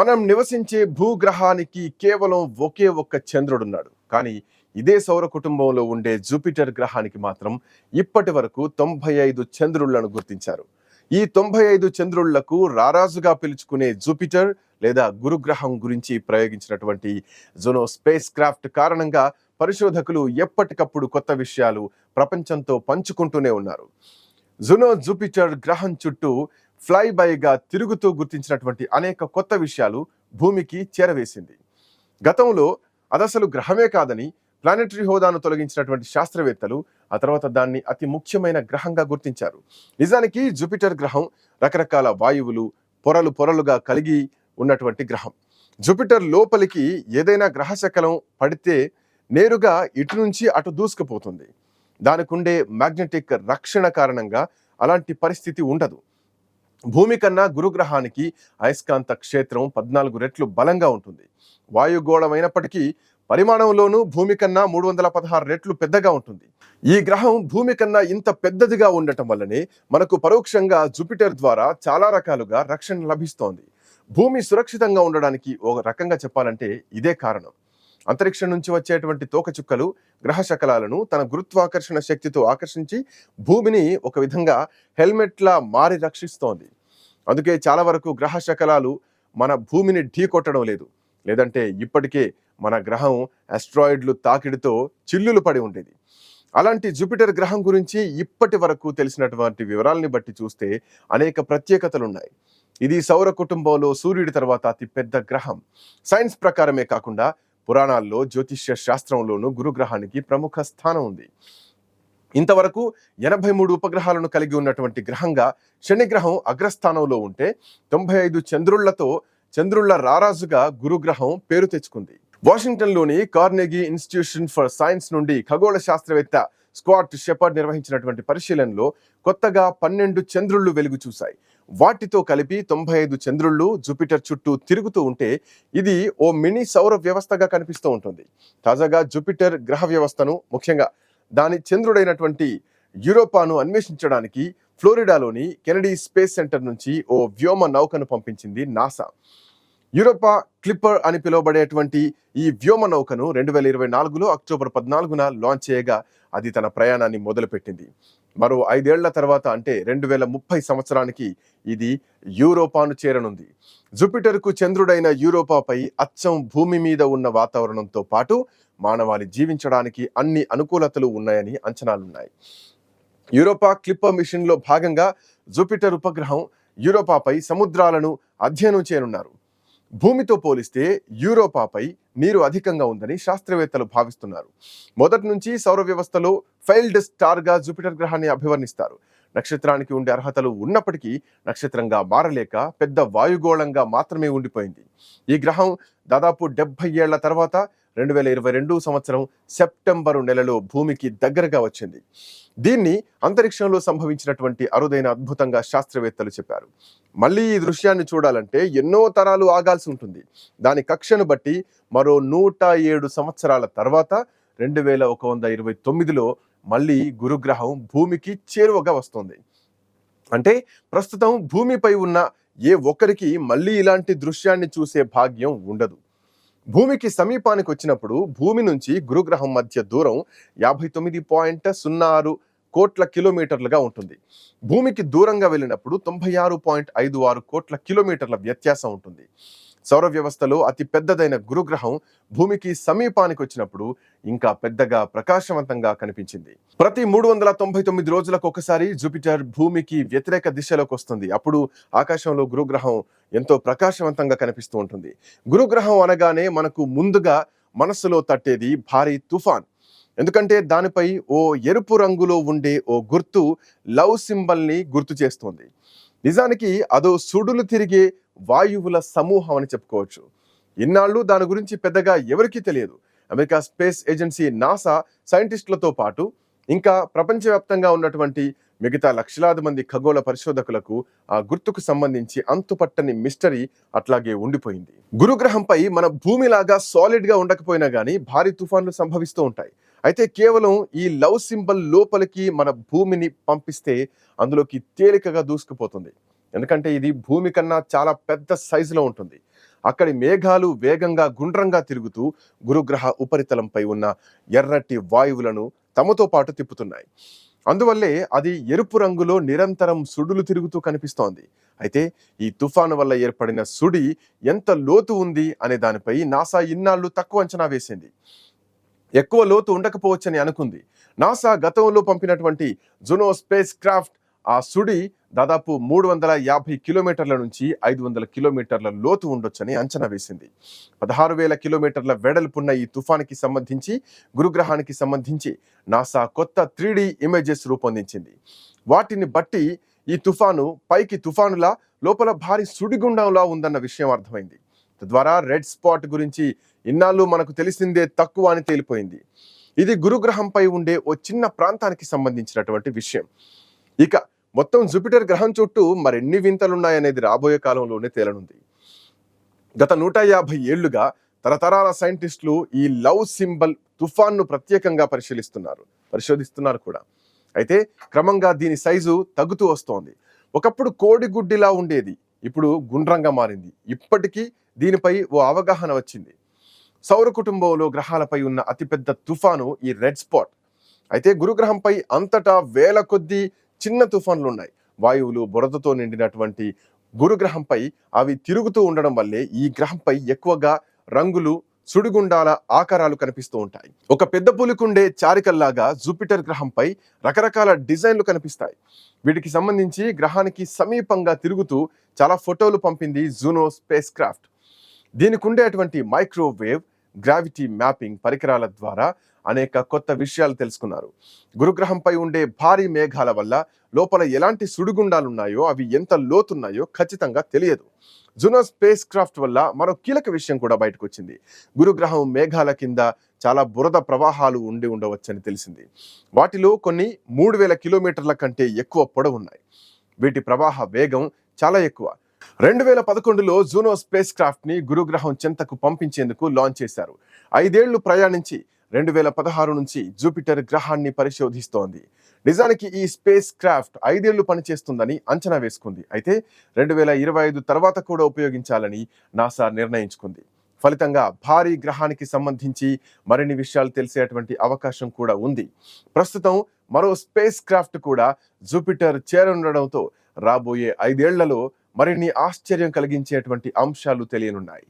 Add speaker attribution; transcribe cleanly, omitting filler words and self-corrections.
Speaker 1: మనం నివసించే భూగ్రహానికి కేవలం ఒకే ఒక్క చంద్రుడున్నాడు. కానీ ఇదే సౌర కుటుంబంలో ఉండే జూపిటర్ గ్రహానికి మాత్రం ఇప్పటి వరకు 95 చంద్రుళ్లను గుర్తించారు. ఈ 95 చంద్రుళ్లకు రారాజుగా పిలుచుకునే జూపిటర్ లేదా గురుగ్రహం గురించి ప్రయోగించినటువంటి జునో స్పేస్ క్రాఫ్ట్ కారణంగా పరిశోధకులు ఎప్పటికప్పుడు కొత్త విషయాలు ప్రపంచంతో పంచుకుంటూనే ఉన్నారు. జునో జూపిటర్ గ్రహం చుట్టూ ఫ్లై బైగా తిరుగుతూ గుర్తించినటువంటి అనేక కొత్త విషయాలు భూమికి చేరవేసింది. గతంలో అదసలు గ్రహమే కాదని ప్లానెటరీ హోదాను తొలగించినటువంటి శాస్త్రవేత్తలు ఆ తర్వాత దాన్ని అతి ముఖ్యమైన గ్రహంగా గుర్తించారు. నిజానికి జూపిటర్ గ్రహం రకరకాల వాయువులు పొరలుగా కలిగి ఉన్నటువంటి గ్రహం. జూపిటర్ లోపలికి ఏదైనా గ్రహ శకలం పడితే నేరుగా ఇటు నుంచి అటు దూసుకుపోతుంది. దానికి ఉండే మ్యాగ్నెటిక్ రక్షణ కారణంగా అలాంటి పరిస్థితి ఉండదు. భూమి కన్నా గురుగ్రహానికి అయస్కాంత క్షేత్రం 14 రెట్లు బలంగా ఉంటుంది. వాయుగోళమైనప్పటికీ పరిమాణంలోనూ భూమి కన్నా 316 రెట్లు పెద్దగా ఉంటుంది. ఈ గ్రహం భూమి కన్నా ఇంత పెద్దదిగా ఉండటం వల్లనే మనకు పరోక్షంగా జూపిటర్ ద్వారా చాలా రకాలుగా రక్షణ లభిస్తోంది. భూమి సురక్షితంగా ఉండడానికి ఒక రకంగా చెప్పాలంటే ఇదే కారణం. అంతరిక్షం నుంచి వచ్చేటువంటి తోకచుక్కలు గ్రహ శకలాలను తన గురుత్వాకర్షణ శక్తితో ఆకర్షించి భూమిని ఒక విధంగా హెల్మెట్లా మారి రక్షిస్తోంది. అందుకే చాలా వరకు గ్రహ శకలాలు మన భూమిని ఢీకొట్టడం లేదు. లేదంటే ఇప్పటికే మన గ్రహం ఆస్ట్రాయిడ్లు తాకిడితో చిల్లులు పడి ఉండేది. అలాంటి జూపిటర్ గ్రహం గురించి ఇప్పటి వరకు తెలిసినటువంటి వివరాలని బట్టి చూస్తే అనేక ప్రత్యేకతలున్నాయి. ఇది సౌర కుటుంబంలో సూర్యుడి తర్వాత అతి పెద్ద గ్రహం. సైన్స్ ప్రకారమే కాకుండా పురాణాల్లో జ్యోతిష్య శాస్త్రంలోనూ గురుగ్రహానికి ప్రముఖ స్థానం ఉంది. ఇంతవరకు 83 ఉపగ్రహాలను కలిగి ఉన్నటువంటి గ్రహంగా శనిగ్రహం అగ్రస్థానంలో ఉంటే 95 చంద్రుళ్ల రారాజుగా గురుగ్రహం పేరు తెచ్చుకుంది. వాషింగ్టన్లోని కార్నెగీ ఇన్స్టిట్యూషన్ ఫర్ సైన్స్ నుండి ఖగోళ శాస్త్రవేత్త స్కాట్ షెపర్డ్ నిర్వహించినటువంటి పరిశీలనలో కొత్తగా 12 చంద్రుళ్లు వెలుగు చూశాయి. వాటితో కలిపి 95 చంద్రుళ్లు జూపిటర్ చుట్టూ తిరుగుతూ ఉంటే ఇది ఓ మినీ సౌర వ్యవస్థగా కనిపిస్తూ ఉంటుంది. తాజాగా జూపిటర్ గ్రహ వ్యవస్థను, ముఖ్యంగా దాని చంద్రుడైనటువంటి యూరోపాను అన్వేషించడానికి ఫ్లోరిడాలోని కెనడీ స్పేస్ సెంటర్ నుంచి ఓ వ్యోమ నౌకను పంపించింది నాసా. యూరోపా క్లిప్పర్ అని పిలువబడేటువంటి ఈ వ్యోమ నౌకను 2024లో అక్టోబర్ 14న లాంచ్ చేయగా అది తన ప్రయాణాన్ని మొదలుపెట్టింది. మరో 5 ఏళ్ల తర్వాత అంటే 2030 సంవత్సరానికి ఇది యూరోపాను చేరనుంది. జూపిటర్కు చంద్రుడైన యూరోపాపై అచ్చం భూమి మీద ఉన్న వాతావరణంతో పాటు మానవాళి జీవించడానికి అన్ని అనుకూలతలు ఉన్నాయని అంచనాలున్నాయి. యూరోపా క్లిప్పర్ మిషన్లో భాగంగా జూపిటర్ ఉపగ్రహం యూరోపాపై సముద్రాలను అధ్యయనం చేయనున్నారు. భూమితో పోలిస్తే యూరోపాపై నీరు అధికంగా ఉందని శాస్త్రవేత్తలు భావిస్తున్నారు. మొదటి నుంచి సౌర వ్యవస్థలో ఫెయిల్డ్ స్టార్గా జూపిటర్ గ్రహాన్ని అభివర్ణిస్తారు. నక్షత్రానికి ఉండే అర్హతలు ఉన్నప్పటికీ నక్షత్రంగా మారలేక పెద్ద వాయుగోళంగా మాత్రమే ఉండిపోయింది. ఈ గ్రహం దాదాపు 70 ఏళ్ల తర్వాత 2022 సంవత్సరం సెప్టెంబరు నెలలో భూమికి దగ్గరగా వచ్చింది. దీన్ని అంతరిక్షంలో సంభవించినటువంటి అరుదైన అద్భుతంగా శాస్త్రవేత్తలు చెప్పారు. మళ్ళీ ఈ దృశ్యాన్ని చూడాలంటే ఎన్నో తరాలు ఆగాల్సి ఉంటుంది. దాని కక్షను బట్టి మరో 107 సంవత్సరాల తర్వాత 2129లో మళ్ళీ గురుగ్రహం భూమికి చేరువగా వస్తుంది. అంటే ప్రస్తుతం భూమిపై ఉన్న ఏ ఒక్కరికి మళ్ళీ ఇలాంటి దృశ్యాన్ని చూసే భాగ్యం ఉండదు. భూమికి సమీపానికి వచ్చినప్పుడు భూమి నుంచి గురుగ్రహం మధ్య దూరం 59.06 కోట్ల కిలోమీటర్లుగా ఉంటుంది. భూమికి దూరంగా వెళ్ళినప్పుడు 96.56 కోట్ల కిలోమీటర్ల వ్యత్యాసం ఉంటుంది. సౌర వ్యవస్థలో అతి పెద్దదైన గురుగ్రహం భూమికి సమీపానికి వచ్చినప్పుడు ఇంకా పెద్దగా ప్రకాశవంతంగా కనిపించింది. ప్రతి 399 రోజులకు ఒకసారి జూపిటర్ భూమికి వ్యతిరేక దిశలోకి వస్తుంది. అప్పుడు ఆకాశంలో గురుగ్రహం ఎంతో ప్రకాశవంతంగా కనిపిస్తూ ఉంటుంది. గురుగ్రహం అనగానే మనకు ముందుగా మనస్సులో తట్టేది భారీ తుఫాన్. ఎందుకంటే దానిపై ఓ ఎరుపు రంగులో ఉండే ఓ గుర్తు లవ్ సింబల్ని గుర్తు చేస్తోంది. నిజానికి అదో సుడులు తిరిగే వాయువుల సమూహం అని చెప్పుకోవచ్చు. ఇన్నాళ్ళు దాని గురించి పెద్దగా ఎవరికీ తెలియదు. అమెరికా స్పేస్ ఏజెన్సీ నాసా సైంటిస్టులతో పాటు ఇంకా ప్రపంచవ్యాప్తంగా ఉన్నటువంటి మిగతా లక్షలాది మంది ఖగోళ పరిశోధకులకు ఆ గుర్తుకు సంబంధించి అంతుపట్టని మిస్టరీ అట్లాగే ఉండిపోయింది. గురుగ్రహంపై మన భూమిలాగా సాలిడ్ గా ఉండకపోయినా గానీ భారీ తుఫాన్లు సంభవిస్తూ ఉంటాయి. అయితే కేవలం ఈ లవ్ సింబల్ లోపలికి మన భూమిని పంపిస్తే అందులోకి తేలికగా దూసుకుపోతుంది. ఎందుకంటే ఇది భూమి కన్నా చాలా పెద్ద సైజులో ఉంటుంది. అక్కడి మేఘాలు వేగంగా గుండ్రంగా తిరుగుతూ గురుగ్రహ ఉపరితలంపై ఉన్న ఎర్రటి వాయువులను తమతో పాటు తిప్పుతున్నాయి. అందువల్లే అది ఎరుపు రంగులో నిరంతరం సుడులు తిరుగుతూ కనిపిస్తోంది. అయితే ఈ తుఫాను వల్ల ఏర్పడిన సుడి ఎంత లోతు ఉంది అనే దానిపై నాసా ఇన్నాళ్లు తక్కువ అంచనా వేసింది. ఎక్కువ లోతు ఉండకపోవచ్చని అనుకుంది. నాసా గతంలో పంపినటువంటి జునో స్పేస్ క్రాఫ్ట్ ఆ సుడి దాదాపు 350 కిలోమీటర్ల నుంచి 500 కిలోమీటర్ల లోతు ఉండొచ్చని అంచనా వేసింది. 16,000 కిలోమీటర్ల వెడల్పున్న ఈ తుఫానికి సంబంధించి గురుగ్రహానికి సంబంధించి నాసా కొత్త 3D ఇమేజెస్ రూపొందించింది. వాటిని బట్టి ఈ తుఫాను పైకి తుఫానులా, లోపల భారీ సుడిగుండంలా ఉందన్న విషయం అర్థమైంది. తద్వారా రెడ్ స్పాట్ గురించి ఇన్నాళ్ళు మనకు తెలిసిందే తక్కువ అని తేలిపోయింది. ఇది గురుగ్రహంపై ఉండే ఓ చిన్న ప్రాంతానికి సంబంధించినటువంటి విషయం. ఇక మొత్తం జూపిటర్ గ్రహం చుట్టూ మరెన్ని వింతలున్నాయనేది రాబోయే కాలంలోనే తేలనుంది. గత 150 ఏళ్లుగా తరతరాల సైంటిస్టులు ఈ లవ్ సింబల్ తుఫాన్ను ప్రత్యేకంగా పరిశోధిస్తున్నారు కూడా. అయితే క్రమంగా దీని సైజు తగ్గుతూ వస్తోంది. ఒకప్పుడు కోడిగుడ్డిలా ఉండేది, ఇప్పుడు గుండ్రంగా మారింది. ఇప్పటికీ దీనిపై ఓ అవగాహన వచ్చింది. సౌర కుటుంబంలో గ్రహాలపై ఉన్న అతిపెద్ద తుఫాను ఈ రెడ్ స్పాట్. అయితే గురుగ్రహంపై అంతటా వేల కొద్దీ చిన్న తుఫాన్లు ఉన్నాయి. వాయువులు బురదతో నిండినటువంటి గురుగ్రహంపై అవి తిరుగుతూ ఉండడం వల్లే ఈ గ్రహంపై ఎక్కువగా రంగులు, సుడిగుండాల ఆకారాలు కనిపిస్తూ ఉంటాయి. ఒక పెద్ద పులికుండే చారికల్లాగా జూపిటర్ గ్రహంపై రకరకాల డిజైన్లు కనిపిస్తాయి. వీటికి సంబంధించి గ్రహానికి సమీపంగా తిరుగుతూ చాలా ఫోటోలు పంపింది జూనో స్పేస్ క్రాఫ్ట్. దీనికి ఉండేటువంటి మైక్రోవేవ్, గ్రావిటీ మ్యాపింగ్ పరికరాల ద్వారా అనేక కొత్త విషయాలు తెలుసుకున్నారు. గురుగ్రహంపై ఉండే భారీ మేఘాల వల్ల లోపల ఎలాంటి సుడిగుండాలున్నాయో, అవి ఎంత లోతున్నాయో ఖచ్చితంగా తెలియదు. జూనో స్పేస్ క్రాఫ్ట్ వల్ల మరో కీలక విషయం కూడా బయటకు వచ్చింది. గురుగ్రహం మేఘాల కింద చాలా బురద ప్రవాహాలు ఉండవచ్చని తెలిసింది. వాటిలో కొన్ని 3,000 కిలోమీటర్ల కంటే ఎక్కువ పొడవున్నాయి. వీటి ప్రవాహ వేగం చాలా ఎక్కువ. 2011లో జూనో స్పేస్ క్రాఫ్ట్ ని గురుగ్రహం చెంతకు పంపించేందుకు లాంచ్ చేశారు. 5 ఏళ్లు ప్రయాణించి 2016 నుంచి జూపిటర్ గ్రహాన్ని పరిశోధిస్తోంది. నిజానికి ఈ స్పేస్ క్రాఫ్ట్ 5 ఏళ్లు పనిచేస్తుందని అంచనా వేసుకుంది. అయితే 2025 తర్వాత కూడా ఉపయోగించాలని నాసా నిర్ణయించుకుంది. ఫలితంగా భారీ గ్రహానికి సంబంధించి మరిన్ని విషయాలు తెలిసేటువంటి అవకాశం కూడా ఉంది. ప్రస్తుతం మరో స్పేస్ క్రాఫ్ట్ కూడా జూపిటర్ చేరనుండడంతో రాబోయే 5 ఏళ్లలో మరిన్ని ఆశ్చర్యం కలిగించేటువంటి అంశాలు తెలియనున్నాయి.